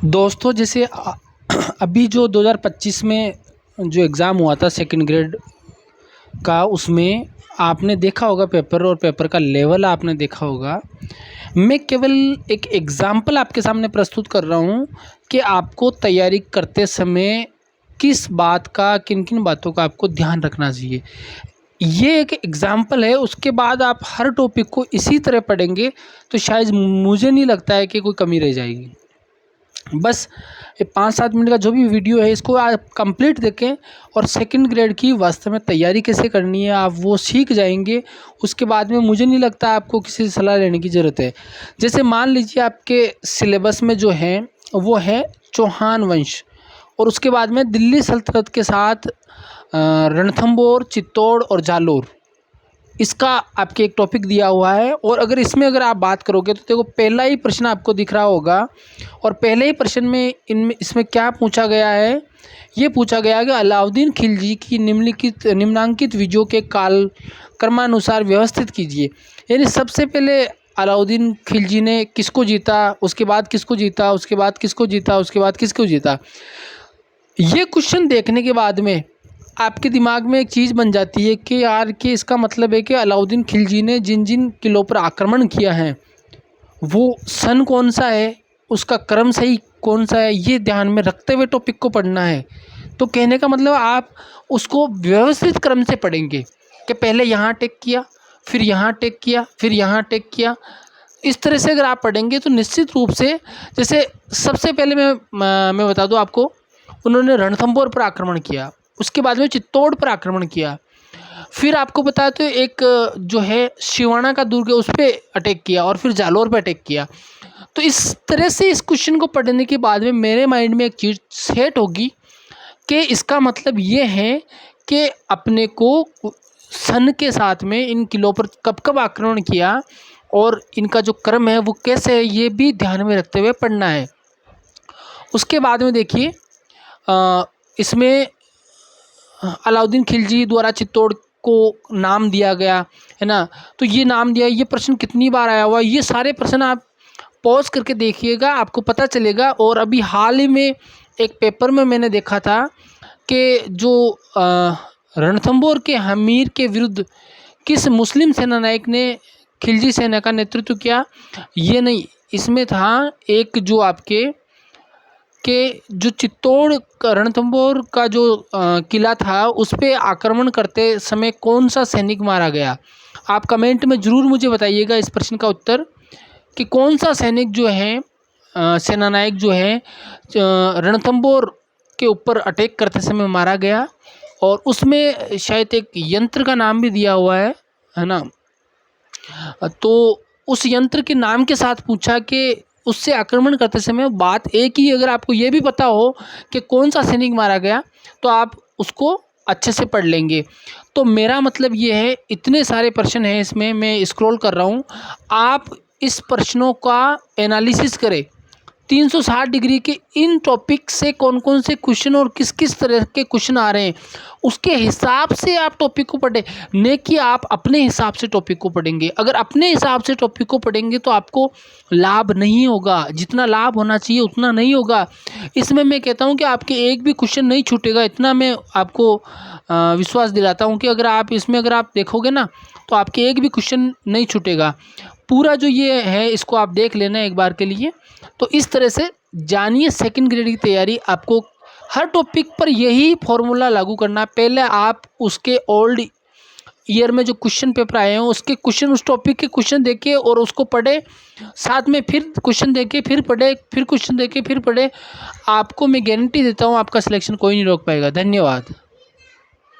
दोस्तों जैसे अभी जो 2025 में जो एग्ज़ाम हुआ था सेकंड ग्रेड का, उसमें आपने देखा होगा पेपर और पेपर का लेवल आपने देखा होगा। मैं केवल एक एग्ज़ाम्पल आपके सामने प्रस्तुत कर रहा हूँ कि आपको तैयारी करते समय किस बात का, किन-किन बातों का आपको ध्यान रखना चाहिए। ये एक एग्ज़ाम्पल है, उसके बाद आप हर टॉपिक को इसी तरह पढ़ेंगे तो शायद मुझे नहीं लगता है कि कोई कमी रह जाएगी। बस ये 5-7 मिनट का जो भी वीडियो है इसको आप कंप्लीट देखें और सेकंड ग्रेड की वास्तव में तैयारी कैसे करनी है आप वो सीख जाएंगे। उसके बाद में मुझे नहीं लगता आपको किसी से सलाह लेने की ज़रूरत है। जैसे मान लीजिए आपके सिलेबस में जो है वो है चौहान वंश, और उसके बाद में दिल्ली सल्तनत के साथ रणथंभौर, चित्तौड़ और जालोर, इसका आपके एक टॉपिक दिया हुआ है। और अगर आप बात करोगे तो देखो पहला ही प्रश्न आपको दिख रहा होगा, और पहले ही प्रश्न में इसमें क्या पूछा गया है, ये पूछा गया कि अलाउद्दीन खिलजी की निम्नांकित विजयों के काल क्रमानुसार व्यवस्थित कीजिए। यानी सबसे पहले अलाउद्दीन खिलजी ने किसको जीता, उसके बाद किसको जीता, उसके बाद किसको जीता, उसके बाद किसको जीता। ये क्वेश्चन देखने के बाद में आपके दिमाग में एक चीज़ बन जाती है कि यार कि इसका मतलब है कि अलाउद्दीन खिलजी ने जिन जिन किलों पर आक्रमण किया है वो सन कौन सा है, उसका क्रम सही कौन सा है, ये ध्यान में रखते हुए टॉपिक को पढ़ना है। तो कहने का मतलब आप उसको व्यवस्थित क्रम से पढ़ेंगे कि पहले यहाँ अटैक किया, फिर यहाँ अटैक किया, फिर यहाँ अटैक किया। इस तरह से अगर आप पढ़ेंगे तो निश्चित रूप से, जैसे सबसे पहले मैं बता दूँ आपको, उन्होंने रणथंभौर पर आक्रमण किया, उसके बाद में चित्तौड़ पर आक्रमण किया, फिर आपको बताया तो एक जो है शिवाना का दुर्ग है उस पर अटैक किया, और फिर जालोर पर अटैक किया। तो इस तरह से इस क्वेश्चन को पढ़ने के बाद में मेरे माइंड में एक चीज़ सेट होगी कि इसका मतलब ये है कि अपने को सन के साथ में इन किलों पर कब कब आक्रमण किया और इनका जो क्रम है वो कैसे है, ये भी ध्यान में रखते हुए पढ़ना है। उसके बाद में देखिए इसमें अलाउद्दीन खिलजी द्वारा चित्तौड़ को नाम दिया गया है ना, तो ये नाम दिया, ये प्रश्न कितनी बार आया हुआ, ये सारे प्रश्न आप पॉज करके देखिएगा, आपको पता चलेगा। और अभी हाल ही में एक पेपर में मैंने देखा था कि जो रणथंभौर के हमीर के विरुद्ध किस मुस्लिम सेनानायक ने खिलजी सेना का नेतृत्व किया, ये नहीं, इसमें था एक जो आपके जो चित्तौड़ रणथंभौर का जो किला था उस पर आक्रमण करते समय कौन सा सैनिक मारा गया। आप कमेंट में ज़रूर मुझे बताइएगा इस प्रश्न का उत्तर कि कौन सा सैनिक जो है सेनानायक जो है रणथंभौर के ऊपर अटैक करते समय मारा गया। और उसमें शायद एक यंत्र का नाम भी दिया हुआ है ना, तो उस यंत्र के नाम के साथ पूछा कि उससे आक्रमण करते समय बात एक ही, अगर आपको ये भी पता हो कि कौन सा सैनिक मारा गया तो आप उसको अच्छे से पढ़ लेंगे। तो मेरा मतलब ये है, इतने सारे प्रश्न हैं इसमें, मैं स्क्रॉल कर रहा हूँ, आप इस प्रश्नों का एनालिसिस करें 360 डिग्री के, इन टॉपिक से कौन कौन से क्वेश्चन और किस किस तरह के क्वेश्चन आ रहे हैं उसके हिसाब से आप टॉपिक को पढ़ें, न कि आप अपने हिसाब से टॉपिक को पढ़ेंगे। अगर अपने हिसाब से टॉपिक को पढ़ेंगे तो आपको लाभ नहीं होगा, जितना लाभ होना चाहिए उतना नहीं होगा। इसमें मैं कहता हूं कि आपके एक भी क्वेश्चन नहीं छूटेगा, इतना मैं आपको विश्वास दिलाता हूं कि अगर आप देखोगे ना तो आपके एक भी क्वेश्चन नहीं छूटेगा। पूरा जो ये है इसको आप देख लेना एक बार के लिए। तो इस तरह से जानिए सेकंड ग्रेड की तैयारी, आपको हर टॉपिक पर यही फॉर्मूला लागू करना। पहले आप उसके ओल्ड ईयर में जो क्वेश्चन पेपर आए हैं उसके क्वेश्चन, उस टॉपिक के क्वेश्चन देखिए और उसको पढ़े, साथ में फिर क्वेश्चन देखिए, फिर पढ़े, फिर क्वेश्चन देखिए, फिर पढ़े। आपको मैं गारंटी देता हूँ आपका सिलेक्शन कोई नहीं रोक पाएगा। धन्यवाद।